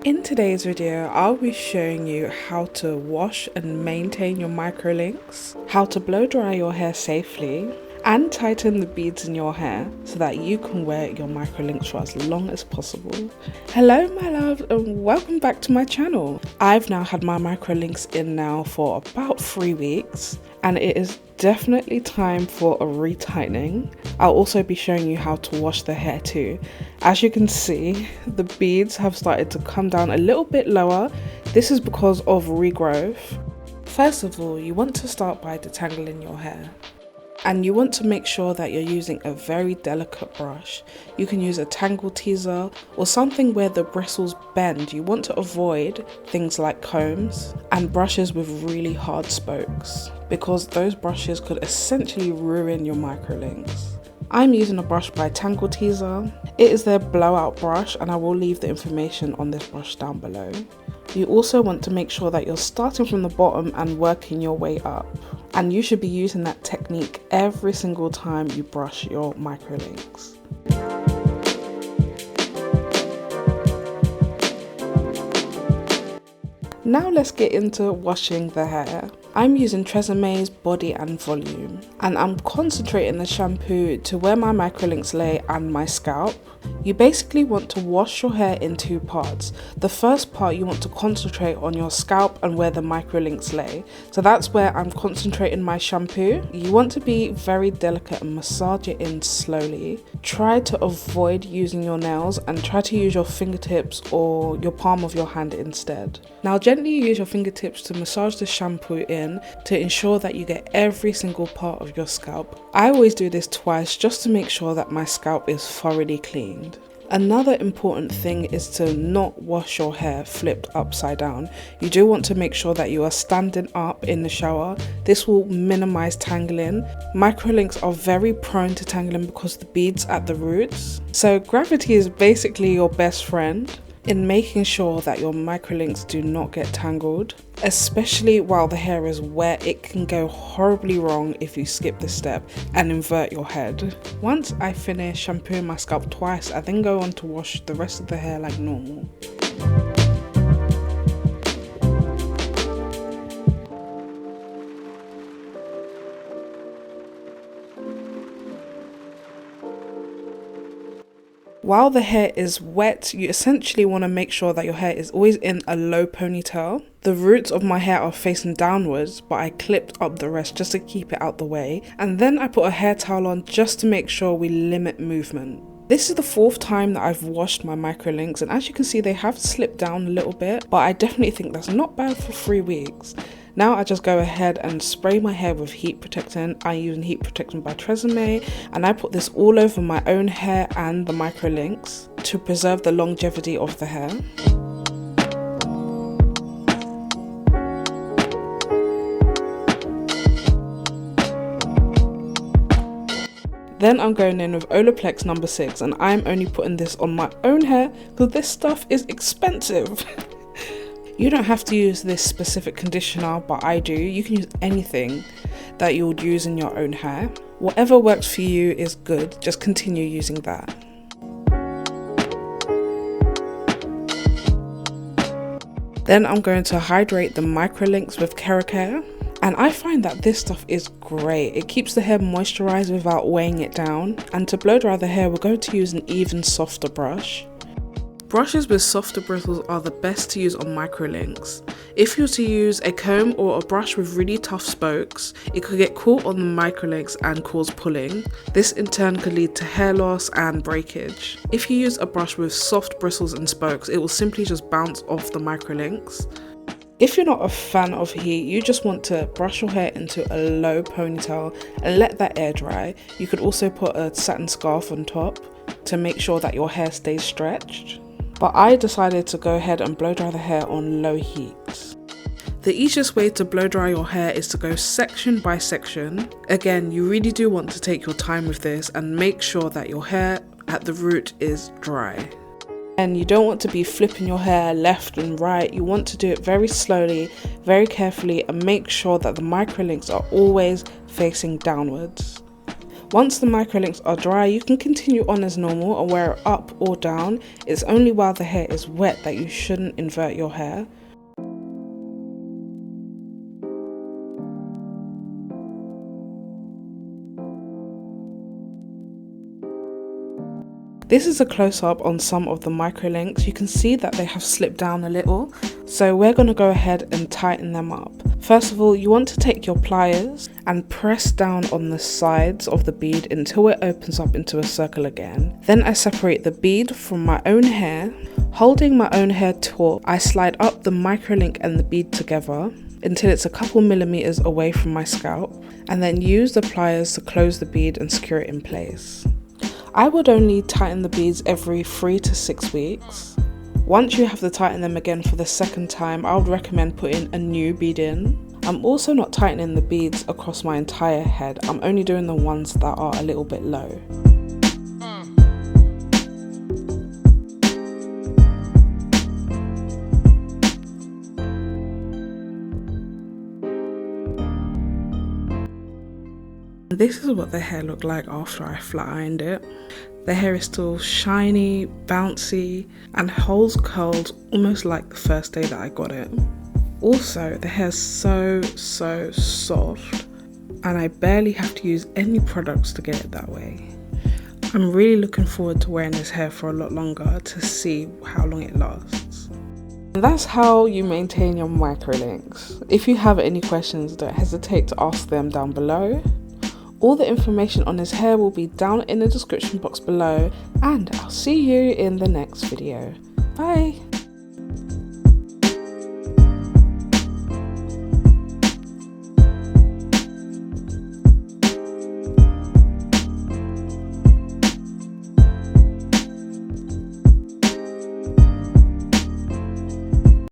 In today's video, I'll be showing you how to wash and maintain your microlinks, how to blow dry your hair safely, and tighten the beads in your hair so that you can wear your microlinks for as long as possible. Hello my love and welcome back to my channel. I've now had my microlinks in now for about 3 weeks and it is definitely time for a retightening. I'll also be showing you how to wash the hair too. As you can see, the beads have started to come down a little bit lower. This is because of regrowth. First of all, you want to start by detangling your hair. And you want to make sure that you're using a very delicate brush. You can use a tangle teaser or something where the bristles bend. You want to avoid things like combs and brushes with really hard spokes because those brushes could essentially ruin your microlinks. I'm using a brush by Tangle Teaser. It is their blowout brush and I will leave the information on this brush down below. You also want to make sure that you're starting from the bottom and working your way up. And you should be using that technique every single time you brush your microlinks. Now let's get into washing the hair. I'm using Tresemé's Body and Volume and I'm concentrating the shampoo to where my microlinks lay and my scalp. You basically want to wash your hair in 2 parts. The first part you want to concentrate on your scalp and where the microlinks lay. So that's where I'm concentrating my shampoo. You want to be very delicate and massage it in slowly. Try to avoid using your nails and try to use your fingertips or your palm of your hand instead. Now gently use your fingertips to massage the shampoo in to ensure that you get every single part of your scalp. I always do this twice just to make sure that my scalp is thoroughly cleaned. Another important thing is to not wash your hair flipped upside down. You do want to make sure that you are standing up in the shower. This will minimize tangling. Microlinks are very prone to tangling because the beads at the roots. So gravity is basically your best friend in making sure that your microlinks do not get tangled, especially while the hair is wet. It can go horribly wrong if you skip this step and invert your head. Once I finish shampooing my scalp twice, I then go on to wash the rest of the hair like normal. While the hair is wet, you essentially want to make sure that your hair is always in a low ponytail. The roots of my hair are facing downwards, but I clipped up the rest just to keep it out the way. And then I put a hair towel on just to make sure we limit movement. This is the 4th time that I've washed my microlinks, and as you can see, they have slipped down a little bit, but I definitely think that's not bad for 3 weeks. Now I just go ahead and spray my hair with heat protectant. I'm using heat protectant by Tresemmé and I put this all over my own hair and the microlinks to preserve the longevity of the hair. Then I'm going in with Olaplex number 6 and I'm only putting this on my own hair because this stuff is expensive. You don't have to use this specific conditioner, but I do. You can use anything that you would use in your own hair. Whatever works for you is good, just continue using that. Then I'm going to hydrate the microlinks with Keracare. And I find that this stuff is great. It keeps the hair moisturized without weighing it down. And to blow dry the hair, we're going to use an even softer brush. Brushes with softer bristles are the best to use on microlinks. If you were to use a comb or a brush with really tough spokes, it could get caught on the microlinks and cause pulling. This in turn could lead to hair loss and breakage. If you use a brush with soft bristles and spokes, it will simply just bounce off the microlinks. If you're not a fan of heat, you just want to brush your hair into a low ponytail and let that air dry. You could also put a satin scarf on top to make sure that your hair stays stretched. But I decided to go ahead and blow dry the hair on low heat. The easiest way to blow dry your hair is to go section by section. Again, you really do want to take your time with this and make sure that your hair at the root is dry. And you don't want to be flipping your hair left and right. You want to do it very slowly, very carefully, and make sure that the microlinks are always facing downwards. Once the microlinks are dry, you can continue on as normal and wear it up or down. It's only while the hair is wet that you shouldn't invert your hair. This is a close-up on some of the microlinks. You can see that they have slipped down a little, so we're going to go ahead and tighten them up. First of all, you want to take your pliers and press down on the sides of the bead until it opens up into a circle again. Then I separate the bead from my own hair. Holding my own hair taut, I slide up the microlink and the bead together until it's a couple millimeters away from my scalp, and then use the pliers to close the bead and secure it in place. I would only tighten the beads every 3 to 6 weeks. Once you have to tighten them again for the second time, I would recommend putting a new bead in. I'm also not tightening the beads across my entire head. I'm only doing the ones that are a little bit low. This is what the hair looked like after I flat ironed it. The hair is still shiny, bouncy, and holds curls almost like the first day that I got it. Also, the hair is so soft, and I barely have to use any products to get it that way. I'm really looking forward to wearing this hair for a lot longer to see how long it lasts. And that's how you maintain your microlinks. If you have any questions, don't hesitate to ask them down below. All the information on his hair will be down in the description box below, and I'll see you in the next video. Bye!